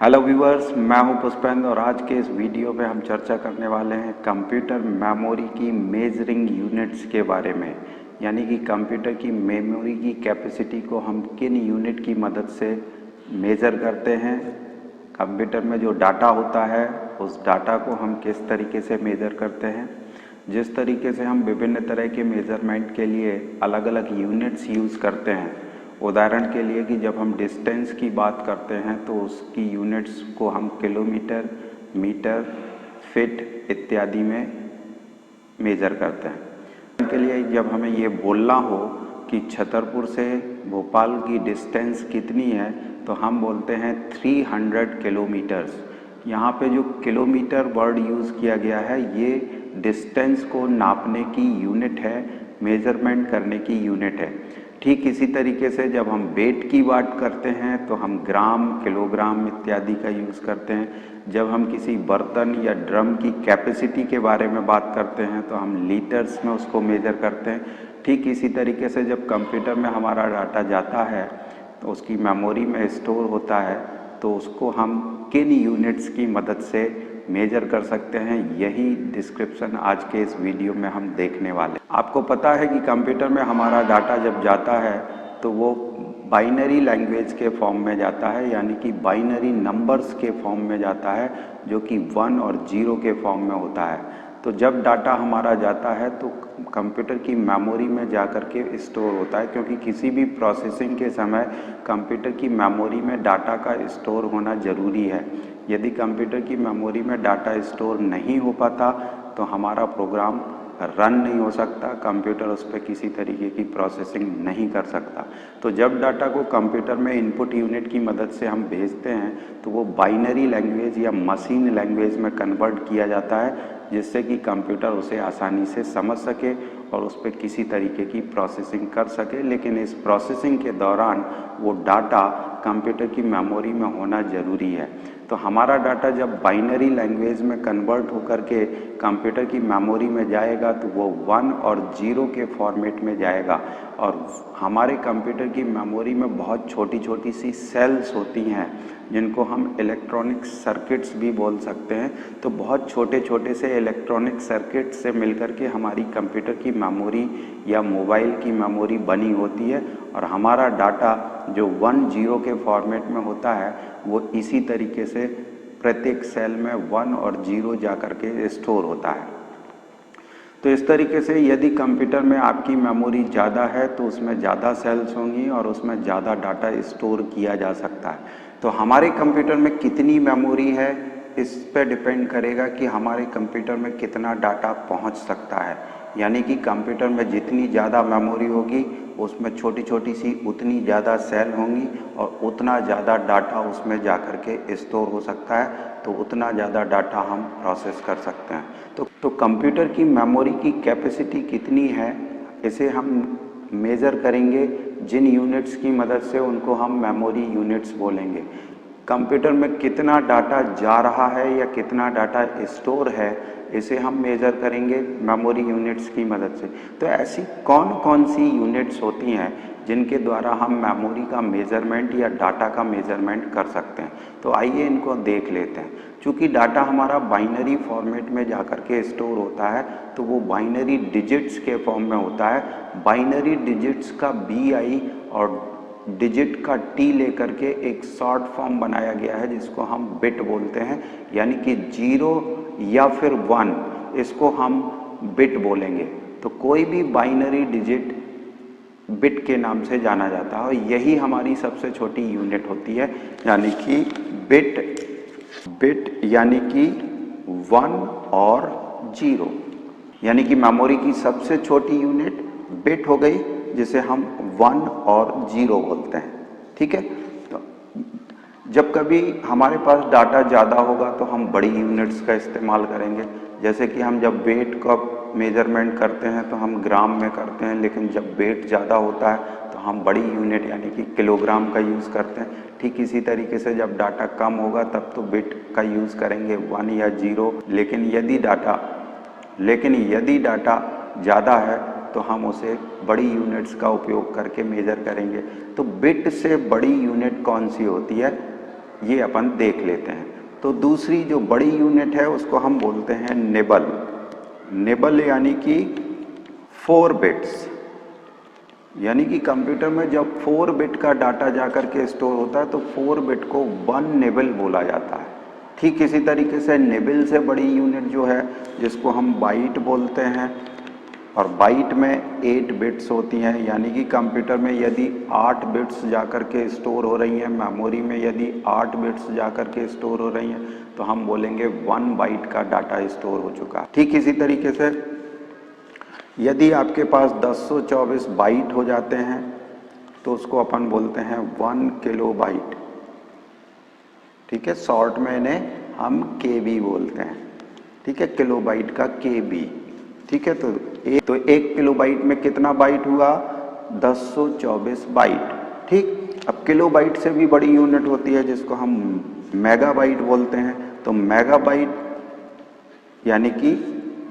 Hello viewers, मैं हूं पुष्पेंद्र और आज के इस वीडियो में हम चर्चा करने वाले हैं कंप्यूटर मेमोरी की मेजरिंग यूनिट्स के बारे में। यानी कि कंप्यूटर की मेमोरी की कैपेसिटी को हम किन यूनिट की मदद से मेज़र करते हैं। कंप्यूटर में जो डाटा होता है उस डाटा को हम किस तरीके से मेज़र करते हैं। जिस तरीके से हम विभिन्न तरह के मेज़रमेंट के लिए अलग अलग यूनिट्स यूज़ करते हैं, उदाहरण के लिए कि जब हम डिस्टेंस की बात करते हैं तो उसकी यूनिट्स को हम किलोमीटर, मीटर, फिट इत्यादि में मेज़र करते हैं। के लिए जब हमें ये बोलना हो कि छतरपुर से भोपाल की डिस्टेंस कितनी है तो हम बोलते हैं 300 किलोमीटर्स। यहाँ पे जो किलोमीटर वर्ड यूज़ किया गया है ये डिस्टेंस को नापने की यूनिट है, मेज़रमेंट करने की यूनिट है। ठीक इसी तरीके से जब हम वेट की बात करते हैं तो हम ग्राम, किलोग्राम इत्यादि का यूज़ करते हैं। जब हम किसी बर्तन या ड्रम की कैपेसिटी के बारे में बात करते हैं तो हम लीटर्स में उसको मेज़र करते हैं। ठीक इसी तरीके से जब कंप्यूटर में हमारा डाटा जाता है तो उसकी मेमोरी में स्टोर होता है तो उसको हम किन यूनिट्स की मदद से मेजर कर सकते हैं, यही डिस्क्रिप्शन आज के इस वीडियो में हम देखने वाले हैं। आपको पता है कि कंप्यूटर में हमारा डाटा जब जाता है तो वो बाइनरी लैंग्वेज के फॉर्म में जाता है, यानी कि बाइनरी नंबर्स के फॉर्म में जाता है, जो कि 1 और 0 के फॉर्म में होता है। तो जब डाटा हमारा जाता है तो कंप्यूटर की मेमोरी में जा कर के स्टोर होता है, क्योंकि किसी भी प्रोसेसिंग के समय कंप्यूटर की मेमोरी में डाटा का स्टोर होना ज़रूरी है। यदि कंप्यूटर की मेमोरी में डाटा स्टोर नहीं हो पाता तो हमारा प्रोग्राम रन नहीं हो सकता, कंप्यूटर उस पर किसी तरीके की प्रोसेसिंग नहीं कर सकता। तो जब डाटा को कंप्यूटर में इनपुट यूनिट की मदद से हम भेजते हैं तो वो बाइनरी लैंग्वेज या मशीन लैंग्वेज में कन्वर्ट किया जाता है, जिससे कि कंप्यूटर उसे आसानी से समझ सके और उस पर किसी तरीके की प्रोसेसिंग कर सके। लेकिन इस प्रोसेसिंग के दौरान वो डाटा कंप्यूटर की मेमोरी में होना ज़रूरी है। तो हमारा डाटा जब बाइनरी लैंग्वेज में कन्वर्ट होकर के कंप्यूटर की मेमोरी में जाएगा तो वो 1 और 0 के फॉर्मेट में जाएगा। और हमारे कंप्यूटर की मेमोरी में बहुत छोटी छोटी सी सेल्स होती हैं जिनको हम इलेक्ट्रॉनिक सर्किट्स भी बोल सकते हैं। तो बहुत छोटे छोटे से इलेक्ट्रॉनिक सर्किट से मिलकर के हमारी कंप्यूटर की मेमोरी या मोबाइल की मेमोरी बनी होती है, और हमारा डाटा जो 1 0 के फॉर्मेट में होता है वो इसी तरीके से प्रत्येक सेल में 1 और 0 जा कर के स्टोर होता है। तो इस तरीके से यदि कंप्यूटर में आपकी मेमोरी ज़्यादा है तो उसमें ज़्यादा सेल्स होंगी और उसमें ज़्यादा डाटा स्टोर किया जा सकता है। तो हमारे कंप्यूटर में कितनी मेमोरी है इस पर डिपेंड करेगा कि हमारे कंप्यूटर में कितना डाटा पहुंच सकता है। यानी कि कंप्यूटर में जितनी ज़्यादा मेमोरी होगी उसमें छोटी छोटी सी उतनी ज़्यादा सेल होंगी और उतना ज़्यादा डाटा उसमें जा कर के स्टोर हो सकता है, तो उतना ज़्यादा डाटा हम प्रोसेस कर सकते हैं। तो कंप्यूटर की मेमोरी की कैपेसिटी कितनी है इसे हम मेज़र करेंगे जिन यूनिट्स की मदद से, उनको हम मेमोरी यूनिट्स बोलेंगे। कंप्यूटर में कितना डाटा जा रहा है या कितना डाटा स्टोर है इसे हम मेज़र करेंगे मेमोरी यूनिट्स की मदद से। तो ऐसी कौन कौन सी यूनिट्स होती हैं जिनके द्वारा हम मेमोरी का मेज़रमेंट या डाटा का मेज़रमेंट कर सकते हैं। तो आइए इनको देख लेते हैं। चूँकि डाटा हमारा बाइनरी फॉर्मेट में जा कर के स्टोर होता है तो वो बाइनरी डिजिट्स के फॉर्म में होता है। बाइनरी डिजिट्स का BI और डिजिट का T लेकर के एक शॉर्ट फॉर्म बनाया गया है जिसको हम बिट बोलते हैं, यानी कि 0 या फिर 1, इसको हम बिट बोलेंगे। तो कोई भी बाइनरी डिजिट बिट के नाम से जाना जाता है और यही हमारी सबसे छोटी यूनिट होती है, यानी कि बिट यानी कि 1 और 0। यानी कि मेमोरी की सबसे छोटी यूनिट बिट हो गई जिसे हम 1 और 0 बोलते हैं। ठीक है। तो जब कभी हमारे पास डाटा ज़्यादा होगा तो हम बड़ी यूनिट्स का इस्तेमाल करेंगे। जैसे कि हम जब वेट का मेजरमेंट करते हैं तो हम ग्राम में करते हैं, लेकिन जब वेट ज़्यादा होता है तो हम बड़ी यूनिट यानी कि किलोग्राम का यूज़ करते हैं। ठीक इसी तरीके से जब डाटा कम होगा तब तो बिट का यूज़ करेंगे 1 या 0। लेकिन यदि डाटा ज़्यादा है तो हम उसे बड़ी यूनिट्स का उपयोग करके मेज़र करेंगे। तो बिट से बड़ी यूनिट कौन सी होती है ये अपन देख लेते हैं। तो दूसरी जो बड़ी यूनिट है उसको हम बोलते हैं निबल। निबल यानी कि 4 बिट्स, यानी कि कंप्यूटर में जब 4 बिट का डाटा जाकर के स्टोर होता है तो 4 बिट को 1 निबल बोला जाता है। ठीक इसी तरीके से निबल से बड़ी यूनिट जो है जिसको हम बाइट बोलते हैं, और बाइट में 8 बिट्स होती हैं, यानी कि कंप्यूटर में यदि 8 बिट्स जाकर के स्टोर हो रही हैं, मेमोरी में यदि 8 बिट्स जाकर के स्टोर हो रही हैं तो हम बोलेंगे 1 बाइट का डाटा स्टोर हो चुका है। ठीक इसी तरीके से यदि आपके पास 1024 बाइट हो जाते हैं तो उसको अपन बोलते हैं 1 किलो बाइट। ठीक है, शॉर्ट में इन्हें हम केबी बोलते हैं। ठीक है, किलो बाइट का केबी। ठीक है, तो 1 किलो बाइट में कितना बाइट हुआ? 1024 बाइट। ठीक, अब किलो बाइट से भी बड़ी यूनिट होती है जिसको हम मेगाबाइट बोलते हैं। तो मेगाबाइट यानी कि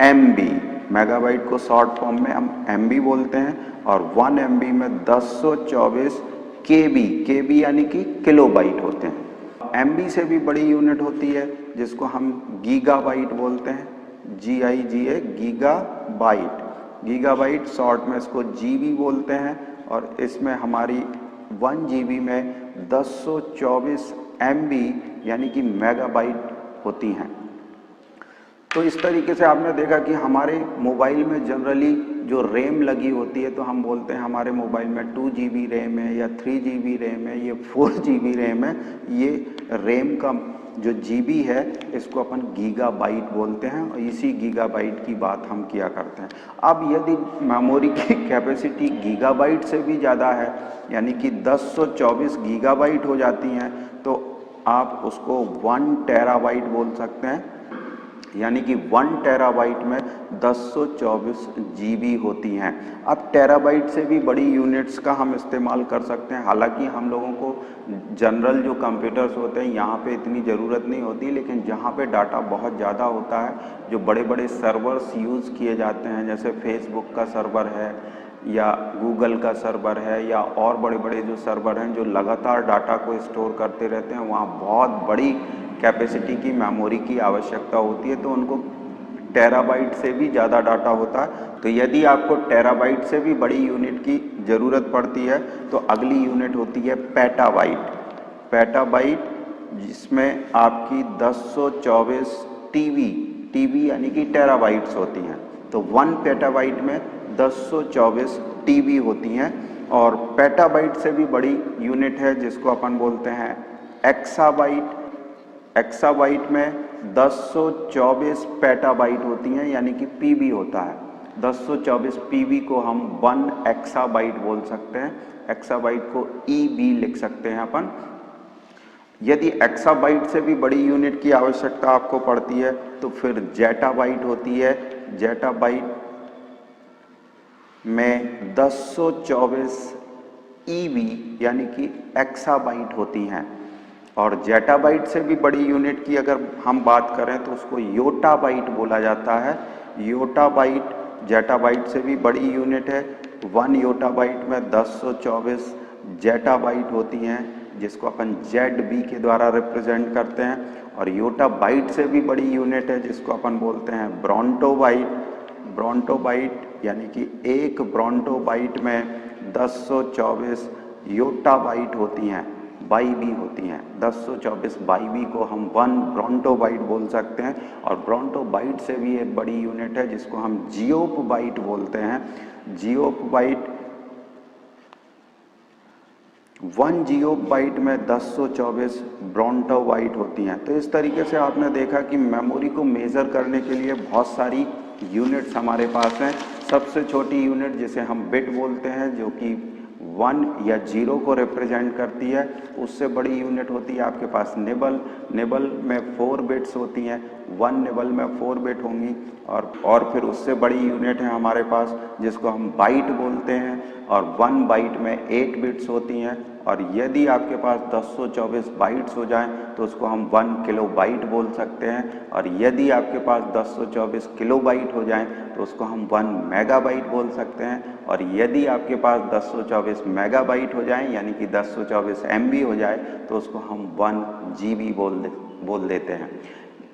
एमबी, मेगाबाइट को शॉर्ट फॉर्म में हम एमबी बोलते हैं, और 1 एमबी में 1024 केबी, केबी यानी कि किलो बाइट होते हैं। एमबी से भी बड़ी यूनिट होती है जिसको हम गीगाबाइट बोलते हैं, GIGA, गीगाबाइट। गीगाबाइट शॉर्ट में इसको जीबी बोलते हैं, और इसमें हमारी 1 जीबी में 1024 एमबी यानी कि मेगाबाइट होती हैं। तो इस तरीके से आपने देखा कि हमारे मोबाइल में जनरली जो रैम लगी होती है तो हम बोलते हैं हमारे मोबाइल में 2 GB रैम है या 3 GB रैम है, ये 4 GB रैम है। ये रैम का जो जीबी है इसको अपन गीगाबाइट बोलते हैं, और इसी गीगाबाइट की बात हम किया करते हैं। अब यदि मेमोरी की कैपेसिटी गीगाबाइट से भी ज़्यादा है, यानी कि 1024 गीगाबाइट हो जाती हैं, तो आप उसको 1 टेराबाइट बोल सकते हैं, यानी कि 1 टेराबाइट में 1024 जीबी होती हैं। अब टेराबाइट से भी बड़ी यूनिट्स का हम इस्तेमाल कर सकते हैं। हालांकि हम लोगों को जनरल जो कंप्यूटर्स होते हैं यहाँ पे इतनी ज़रूरत नहीं होती, लेकिन जहाँ पे डाटा बहुत ज़्यादा होता है, जो बड़े बड़े सर्वर्स यूज़ किए जाते हैं, जैसे फेसबुक का सर्वर है या गूगल का सर्वर है या और बड़े बड़े जो सर्वर हैं जो लगातार डाटा को स्टोर करते रहते हैं, वहाँ बहुत बड़ी कैपेसिटी की मेमोरी की आवश्यकता होती है, तो उनको टेराबाइट से भी ज़्यादा डाटा होता है। तो यदि आपको टेराबाइट से भी बड़ी यूनिट की ज़रूरत पड़ती है तो अगली यूनिट होती है पेटाबाइट। पेटाबाइट जिसमें आपकी 1024 टीबी यानी कि टेराबाइट्स होती हैं। तो 1 पेटाबाइट में 1024 टीबी होती हैं। और पेटाबाइट से भी बड़ी यूनिट है जिसको अपन बोलते हैं एक्साबाइट। एक्साबाइट में 1024 पेटाबाइट होती हैं, यानी कि पीबी होता है। 1024 पीबी को हम 1 एक्साबाइट बोल सकते हैं। एक्साबाइट को ईबी लिख सकते हैं अपन। यदि एक्साबाइट से भी बड़ी यूनिट की आवश्यकता आपको पड़ती है तो फिर जेटाबाइट होती है। जेटाबाइट में 1024 ईबी यानी कि एक्साबाइट होती हैं। और जेटाबाइट से भी बड़ी यूनिट की अगर हम बात करें तो उसको योटाबाइट बोला जाता है। योटाबाइट जेटाबाइट से भी बड़ी यूनिट है। 1 योटाबाइट में 1024 जेटाबाइट होती हैं, जिसको अपन ZB के द्वारा रिप्रेजेंट करते हैं। और योटाबाइट से भी बड़ी यूनिट है जिसको अपन बोलते हैं ब्रोंटोबाइट। ब्रोंटोबाइट यानी कि 1 ब्रोंटोबाइट में 1024 योटाबाइट होती हैं, बाईबी होती हैं। 1024 बाईबी को हम 1 ब्रोंटोबाइट बोल सकते हैं। और ब्रोंटोबाइट से भी एक बड़ी यूनिट है जिसको हम जियोपबाइट बोलते हैं। जियोपबाइट 1 जियोबाइट में 1024 ब्रोंटोबाइट होती हैं। तो इस तरीके से आपने देखा कि मेमोरी को मेज़र करने के लिए बहुत सारी यूनिट्स हमारे पास हैं। सबसे छोटी यूनिट जिसे हम बिट बोलते हैं, जो कि 1 या 0 को रिप्रेजेंट करती है। उससे बड़ी यूनिट होती है आपके पास निबल। निबल में 4 बिट्स होती हैं। 1 निबल में 4 बिट होंगी। और फिर उससे बड़ी यूनिट है हमारे पास जिसको हम बाइट बोलते हैं, और 1 बाइट में 8 बिट्स होती हैं। और यदि आपके पास 1024 बाइट्स हो जाएं तो उसको हम 1 किलोबाइट बोल सकते हैं, और यदि आपके पास 1024 किलोबाइट हो जाएं तो उसको हम 1 मेगाबाइट बोल सकते हैं, और यदि आपके पास 1024 मेगाबाइट हो जाएं यानी कि 1024 MB हो जाए तो उसको हम 1 GB बोल देते हैं।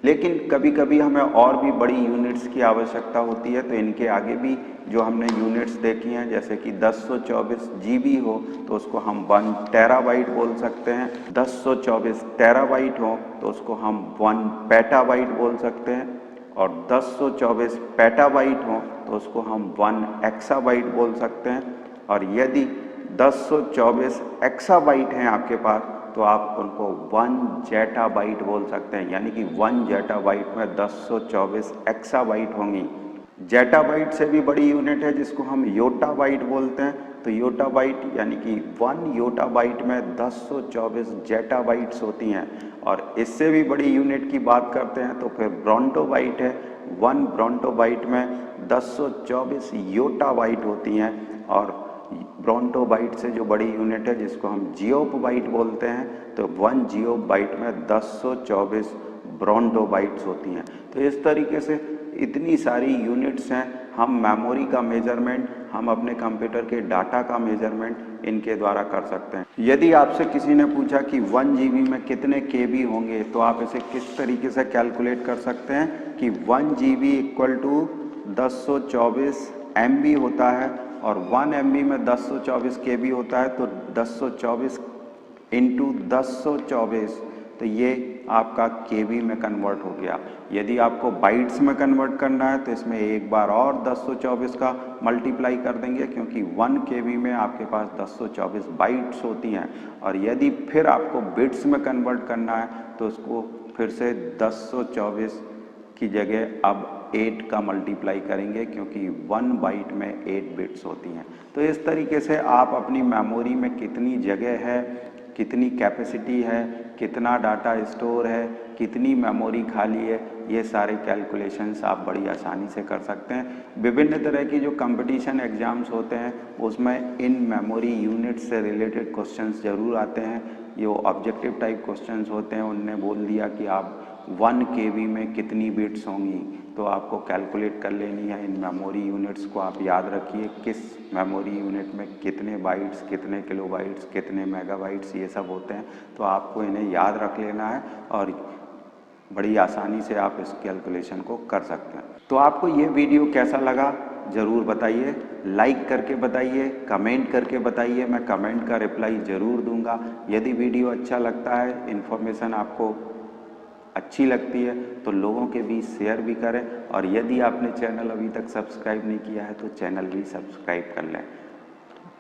लेकिन कभी कभी हमें और भी बड़ी यूनिट्स की आवश्यकता होती है, तो इनके आगे भी जो हमने यूनिट्स देखी हैं, जैसे कि 1024 GB हो तो उसको हम 1 टेराबाइट बोल सकते हैं, 1024 टेराबाइट हो तो उसको हम 1 पेटाबाइट बोल सकते हैं, और 1024 पेटाबाइट हो तो उसको हम 1 एक्साबाइट बोल सकते हैं, और यदि 1024 एक्साबाइट हैं आपके पास तो आप उनको 1 जेटाबाइट बोल सकते हैं, यानी कि 1 जेटाबाइट में 1024 एक्साबाइट होंगी। जेटाबाइट से भी बड़ी यूनिट है जिसको हम योटाबाइट बोलते हैं, तो योटाबाइट यानी कि 1 योटाबाइट में 1024 जेटाबाइट्स होती हैं। और इससे भी बड़ी यूनिट की बात करते हैं तो फिर ब्रोंटोबाइट है, 1 ब्रोंटोबाइट में 1024 योटाबाइट होती हैं, और ब्रोंटोबाइट से जो बड़ी यूनिट है जिसको हम जियोबाइट बोलते हैं, तो 1 जियोबाइट में 1024 ब्रोंटोबाइट्स होती हैं। तो इस तरीके से इतनी सारी यूनिट्स हैं। हम मेमोरी का मेजरमेंट, हम अपने कंप्यूटर के डाटा का मेजरमेंट इनके द्वारा कर सकते हैं। यदि आपसे किसी ने पूछा कि 1 GB में कितने KB होंगे, तो आप इसे किस तरीके से कैलकुलेट कर सकते हैं कि 1 GB इक्वल टू 1024 MB होता है, और 1 MB में 1024 KB होता है, तो 1024 इंटू 1024, तो ये आपका KB में कन्वर्ट हो गया। यदि आपको बाइट्स में कन्वर्ट करना है तो इसमें एक बार और 1024 का मल्टीप्लाई कर देंगे, क्योंकि 1 KB में आपके पास 1024 बाइट्स होती हैं, और यदि फिर आपको बिट्स में कन्वर्ट करना है तो उसको फिर से 1024 की जगह अब 8 का मल्टीप्लाई करेंगे, क्योंकि 1 बाइट में 8 बिट्स होती हैं। तो इस तरीके से आप अपनी मेमोरी में कितनी जगह है, कितनी कैपेसिटी है, कितना डाटा स्टोर है, कितनी मेमोरी खाली है, ये सारे कैलकुलेशंस आप बड़ी आसानी से कर सकते हैं। विभिन्न तरह की जो कंपटीशन एग्जाम्स होते हैं उसमें इन मेमोरी यूनिट से रिलेटेड क्वेश्चंस जरूर आते हैं। जो ऑब्जेक्टिव टाइप क्वेश्चंस होते हैं उनने बोल दिया कि आप 1 KB में कितनी बिट्स होंगी, तो आपको कैलकुलेट कर लेनी है। इन मेमोरी यूनिट्स को आप याद रखिए, किस मेमोरी यूनिट में कितने बाइट्स, कितने किलोबाइट्स, कितने मेगाबाइट्स, ये सब होते हैं, तो आपको इन्हें याद रख लेना है और बड़ी आसानी से आप इस कैलकुलेशन को कर सकते हैं। तो आपको ये वीडियो कैसा लगा ज़रूर बताइए, लाइक करके बताइए, कमेंट करके बताइए, मैं कमेंट का रिप्लाई ज़रूर दूंगा। यदि वीडियो अच्छा लगता है, इन्फॉर्मेशन आपको अच्छी लगती है तो लोगों के बीच शेयर भी करें, और यदि आपने चैनल अभी तक सब्सक्राइब नहीं किया है तो चैनल भी सब्सक्राइब कर लें,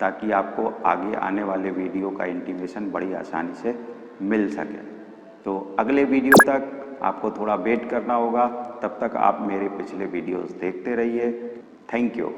ताकि आपको आगे आने वाले वीडियो का इंटीमेशन बड़ी आसानी से मिल सके। तो अगले वीडियो तक आपको थोड़ा वेट करना होगा, तब तक आप मेरे पिछले वीडियोस देखते रहिए। Thank you.